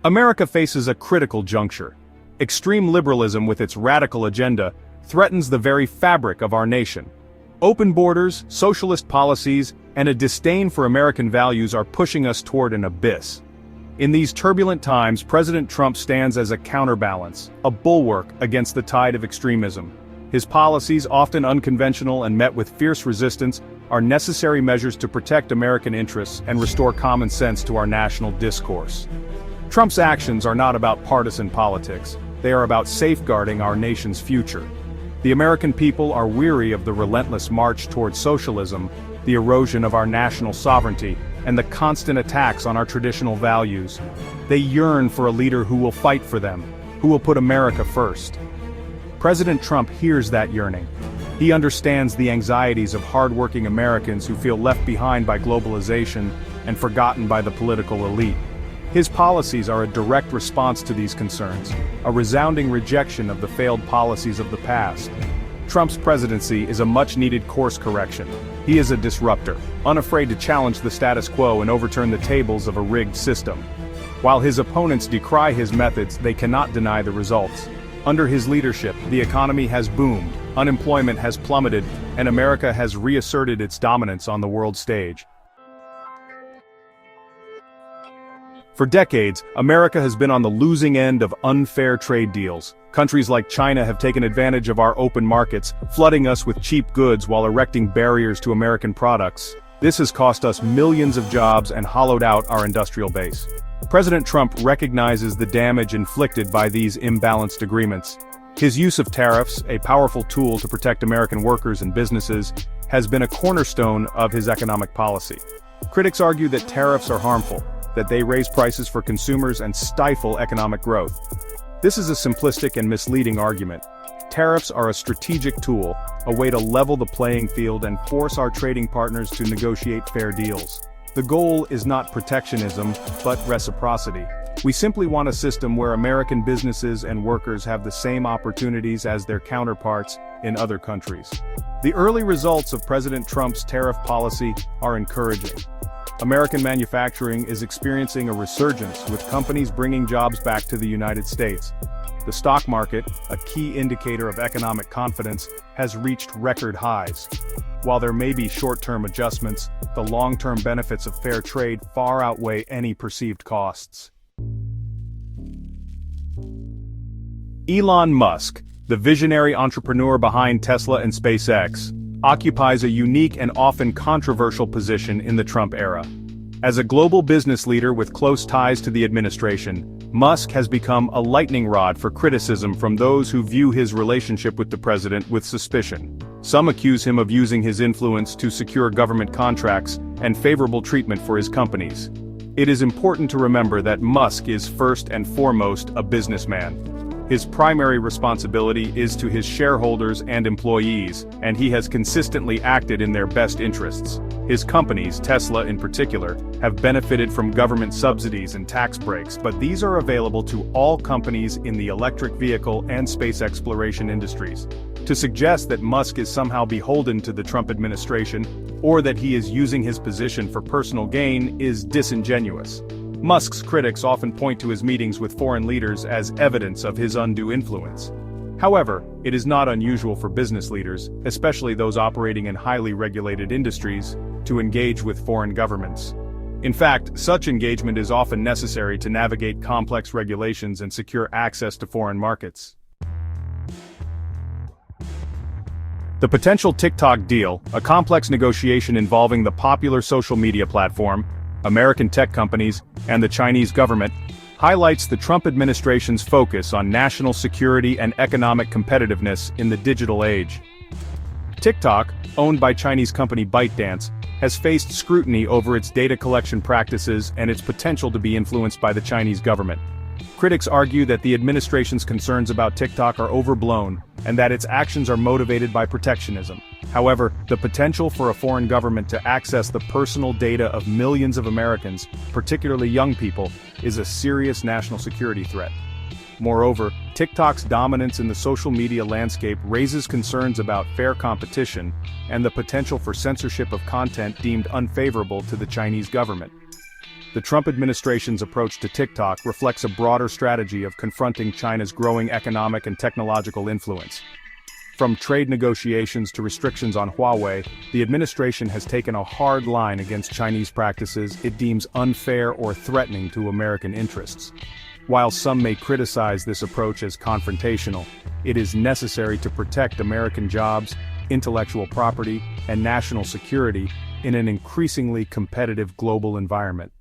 America faces a critical juncture. Extreme liberalism with its radical agenda threatens the very fabric of our nation. Open borders, socialist policies, and a disdain for American values are pushing us toward an abyss. In these turbulent times, President Trump stands as a counterbalance, a bulwark against the tide of extremism. His policies, often unconventional and met with fierce resistance, are necessary measures to protect American interests and restore common sense to our national discourse. Trump's actions are not about partisan politics. They are about safeguarding our nation's future. The American people are weary of the relentless march toward socialism, the erosion of our national sovereignty, and the constant attacks on our traditional values. They yearn for a leader who will fight for them, who will put America first. President Trump hears that yearning. He understands the anxieties of hardworking Americans who feel left behind by globalization and forgotten by the political elite. His policies are a direct response to these concerns, a resounding rejection of the failed policies of the past. Trump's presidency is a much-needed course correction. He is a disruptor, unafraid to challenge the status quo and overturn the tables of a rigged system. While his opponents decry his methods, they cannot deny the results. Under his leadership, the economy has boomed, unemployment has plummeted, and America has reasserted its dominance on the world stage. For decades, America has been on the losing end of unfair trade deals. Countries like China have taken advantage of our open markets, flooding us with cheap goods while erecting barriers to American products. This has cost us millions of jobs and hollowed out our industrial base. President Trump recognizes the damage inflicted by these imbalanced agreements. His use of tariffs, a powerful tool to protect American workers and businesses, has been a cornerstone of his economic policy. Critics argue that tariffs are harmful, that they raise prices for consumers and stifle economic growth. This is a simplistic and misleading argument. Tariffs are a strategic tool, a way to level the playing field and force our trading partners to negotiate fair deals. The goal is not protectionism, but reciprocity. We simply want a system where American businesses and workers have the same opportunities as their counterparts in other countries. The early results of President Trump's tariff policy are encouraging. American manufacturing is experiencing a resurgence, with companies bringing jobs back to the United States. The stock market, a key indicator of economic confidence, has reached record highs. While there may be short-term adjustments, the long-term benefits of fair trade far outweigh any perceived costs. Elon Musk, the visionary entrepreneur behind Tesla and SpaceX, occupies a unique and often controversial position in the Trump era. As a global business leader with close ties to the administration, Musk has become a lightning rod for criticism from those who view his relationship with the president with suspicion. Some accuse him of using his influence to secure government contracts and favorable treatment for his companies. It is important to remember that Musk is first and foremost a businessman. His primary responsibility is to his shareholders and employees, and he has consistently acted in their best interests. His companies, Tesla in particular, have benefited from government subsidies and tax breaks, but these are available to all companies in the electric vehicle and space exploration industries. To suggest that Musk is somehow beholden to the Trump administration, or that he is using his position for personal gain, is disingenuous. Musk's critics often point to his meetings with foreign leaders as evidence of his undue influence. However, it is not unusual for business leaders, especially those operating in highly regulated industries, to engage with foreign governments. In fact, such engagement is often necessary to navigate complex regulations and secure access to foreign markets. The potential TikTok deal, a complex negotiation involving the popular social media platform, American tech companies, and the Chinese government, highlights the Trump administration's focus on national security and economic competitiveness in the digital age. TikTok, owned by Chinese company ByteDance, has faced scrutiny over its data collection practices and its potential to be influenced by the Chinese government. Critics argue that the administration's concerns about TikTok are overblown, and that its actions are motivated by protectionism. However, the potential for a foreign government to access the personal data of millions of Americans, particularly young people, is a serious national security threat. Moreover, TikTok's dominance in the social media landscape raises concerns about fair competition and the potential for censorship of content deemed unfavorable to the Chinese government. The Trump administration's approach to TikTok reflects a broader strategy of confronting China's growing economic and technological influence. From trade negotiations to restrictions on Huawei, the administration has taken a hard line against Chinese practices it deems unfair or threatening to American interests. While some may criticize this approach as confrontational, it is necessary to protect American jobs, intellectual property, and national security in an increasingly competitive global environment.